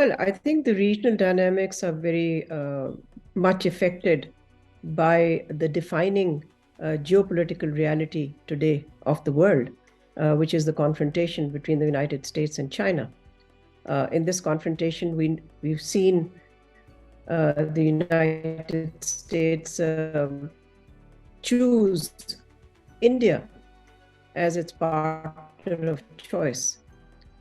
Well, I think the regional dynamics are very much affected by the defining geopolitical reality today of the world, which is the confrontation between the United States and China. In this confrontation, we've seen the United States choose India as its partner of choice,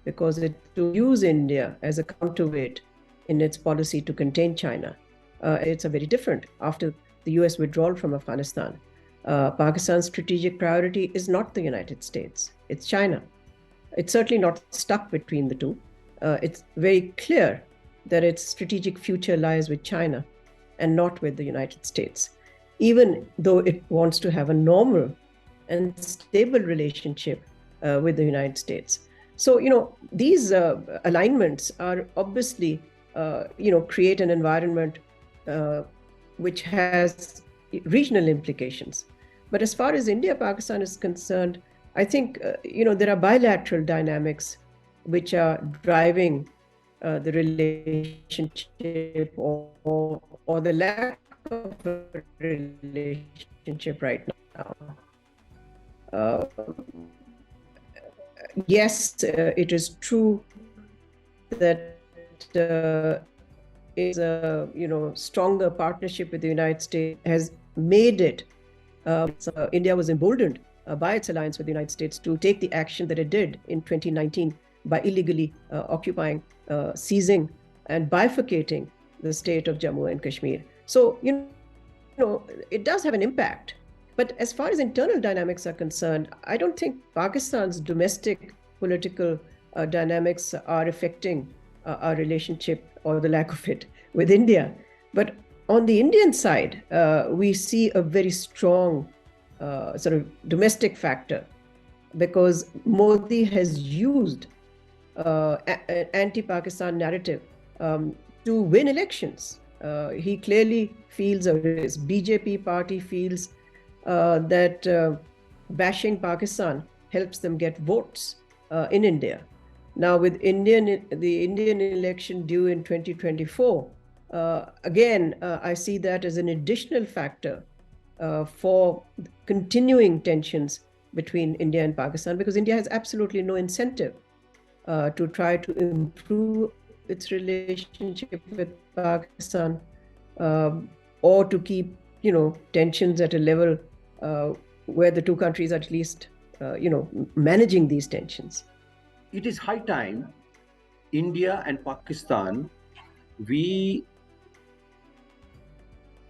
because it to use India as a counterweight in its policy to contain China. It's a very different after the US withdrawal from Afghanistan. Pakistan's strategic priority is not the United States, it's China. It's certainly not stuck between the two. It's very clear that its strategic future lies with China and not with the United States, even though it wants to have a normal and stable relationship with the United States. So, these alignments are obviously, create an environment which has regional implications. But as far as India-Pakistan is concerned, I think, there are bilateral dynamics which are driving the relationship or the lack of a relationship right now. Yes, it is true that is a stronger partnership with the United States has made it. India was emboldened by its alliance with the United States to take the action that it did in 2019 by illegally occupying, seizing, and bifurcating the state of Jammu and Kashmir. So, it does have an impact. But as far as internal dynamics are concerned, I don't think Pakistan's domestic political dynamics are affecting our relationship or the lack of it with India. But on the Indian side, we see a very strong sort of domestic factor, because Modi has used an anti-Pakistan narrative to win elections. He clearly feels, or his BJP party feels, that bashing Pakistan helps them get votes in India. Now, with the Indian election due in 2024, again, I see that as an additional factor for continuing tensions between India and Pakistan, because India has absolutely no incentive to try to improve its relationship with Pakistan or to keep, tensions at a level where the two countries are at least, managing these tensions. It is high time India and Pakistan, we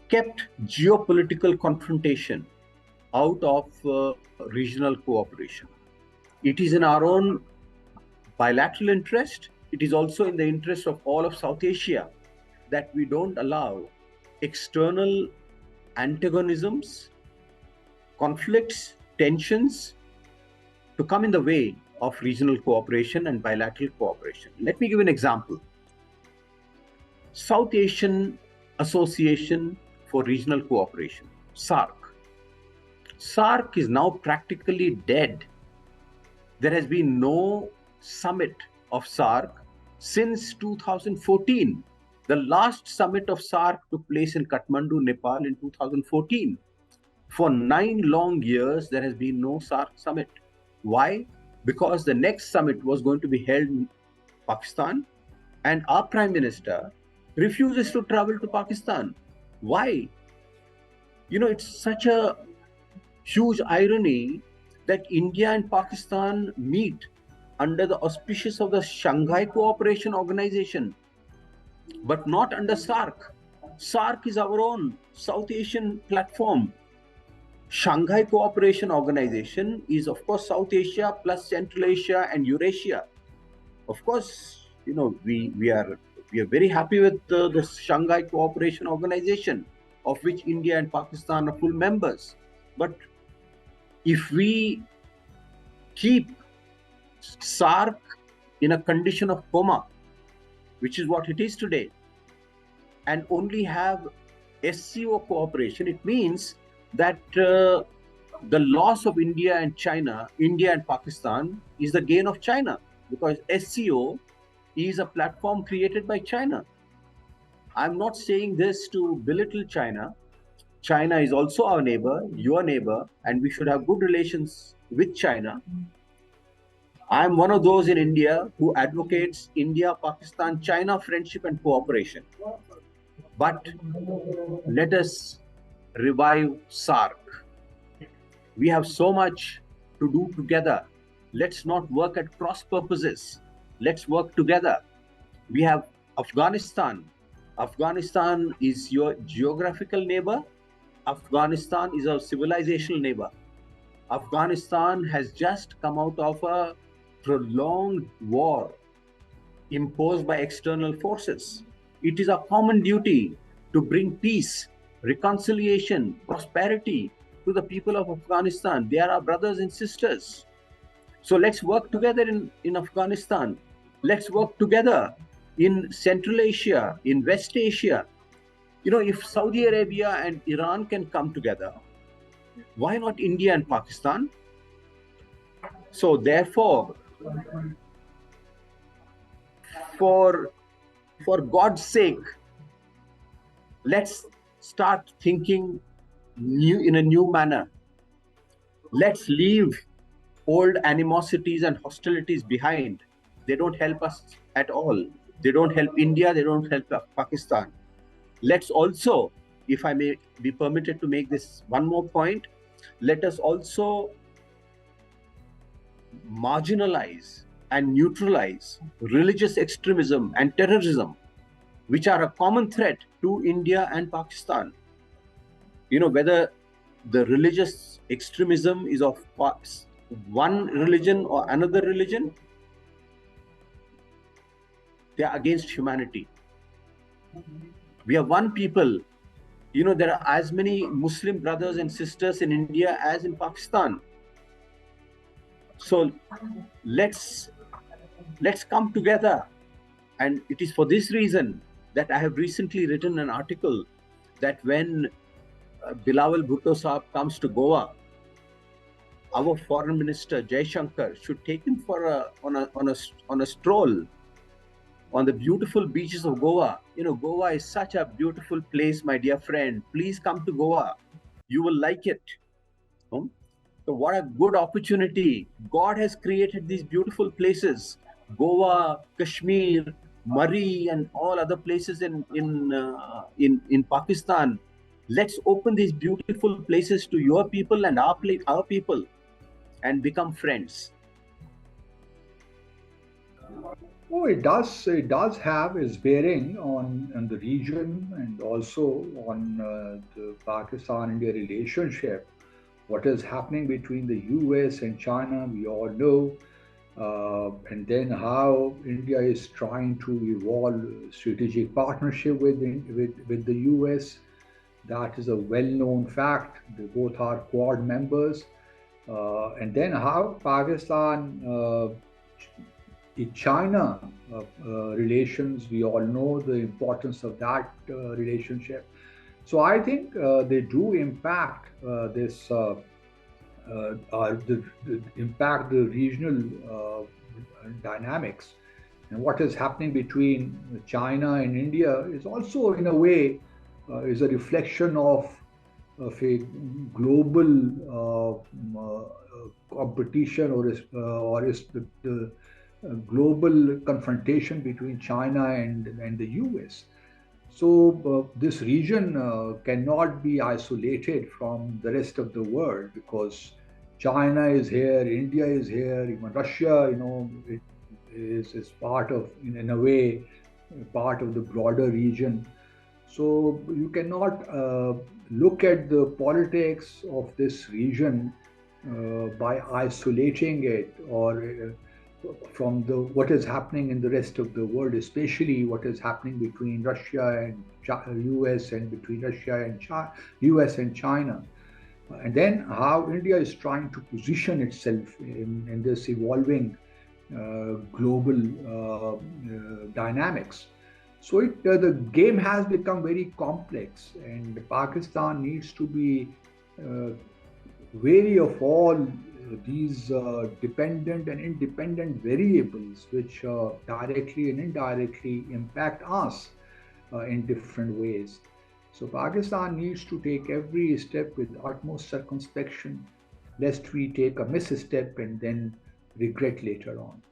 kept geopolitical confrontation out of regional cooperation. It is in our own bilateral interest. It is also in the interest of all of South Asia that we don't allow external antagonisms, conflicts, tensions to come in the way of regional cooperation and bilateral cooperation. Let me give an example. South Asian Association for Regional Cooperation, SAARC. SAARC is now practically dead. There has been no summit of SAARC since 2014. The last summit of SAARC took place in Kathmandu, Nepal in 2014. For 9 long years, there has been no SAARC summit. Why? Because the next summit was going to be held in Pakistan, and our Prime Minister refuses to travel to Pakistan. Why? It's such a huge irony that India and Pakistan meet under the auspices of the Shanghai Cooperation Organization, but not under SAARC. SAARC is our own South Asian platform. Shanghai Cooperation Organization is, of course, South Asia plus Central Asia and Eurasia. Of course, we are very happy with the Shanghai Cooperation Organization, of which India and Pakistan are full members. But if we keep SAARC in a condition of coma, which is what it is today, and only have SCO cooperation, it means that the loss of India and Pakistan is the gain of China, because SCO is a platform created by China. I'm not saying this to belittle China. China is also our neighbor, your neighbor, and we should have good relations with China. I'm one of those in India who advocates India-Pakistan, China friendship and cooperation. But let us revive SARC. We have so much to do together. Let's not work at cross purposes. Let's work together. We have Afghanistan. Afghanistan is your geographical neighbor. Afghanistan is our civilizational neighbor. Afghanistan has just come out of a prolonged war imposed by external forces. It is our common duty to bring peace, reconciliation, prosperity to the people of Afghanistan. They are our brothers and sisters. So let's work together in Afghanistan. Let's work together in Central Asia, in West Asia. You know, if Saudi Arabia and Iran can come together, why not India and Pakistan? So therefore, for God's sake, let's start thinking in a new manner. Let's leave old animosities and hostilities behind. They don't help us at all. They don't help India. They don't help Pakistan. Let's also, if I may be permitted to make this one more point, let us also marginalize and neutralize religious extremism and terrorism, which are a common threat to India and Pakistan. You know, whether the religious extremism is of one religion or another religion, they are against humanity. We are one people. You know, there are as many Muslim brothers and sisters in India as in Pakistan. So let's come together. And it is for this reason that I have recently written an article that when Bilawal Bhutto Saab comes to Goa, our foreign minister Jai Shankar should take him for on a stroll on the beautiful beaches of Goa. You know, Goa is such a beautiful place, my dear friend. Please come to Goa. You will like it. So what a good opportunity. God has created these beautiful places. Goa, Kashmir, Murray, and all other places in Pakistan. Let's open these beautiful places to your people and our people and become friends. Oh, it does have its bearing on the region and also on the Pakistan-India relationship. What is happening between the US and China, we all know, and then how India is trying to evolve strategic partnership with the US. That is a well-known fact. They both are Quad members. And then how Pakistan, China relations, we all know the importance of that relationship. So I think they do impact impact the regional dynamics. And what is happening between China and India is also, in a way, is a reflection of a global competition or is the global confrontation between China and the US. So this region cannot be isolated from the rest of the world because China is here, India is here, even Russia, you know, it is part of, in a way, part of the broader region. So you cannot look at the politics of this region by isolating it or from what is happening in the rest of the world, especially what is happening between Russia and US and between Russia and US and China. And then how India is trying to position itself in this evolving global dynamics. So the game has become very complex, and Pakistan needs to be wary of all these dependent and independent variables which directly and indirectly impact us in different ways. So Pakistan needs to take every step with utmost circumspection, lest we take a misstep and then regret later on.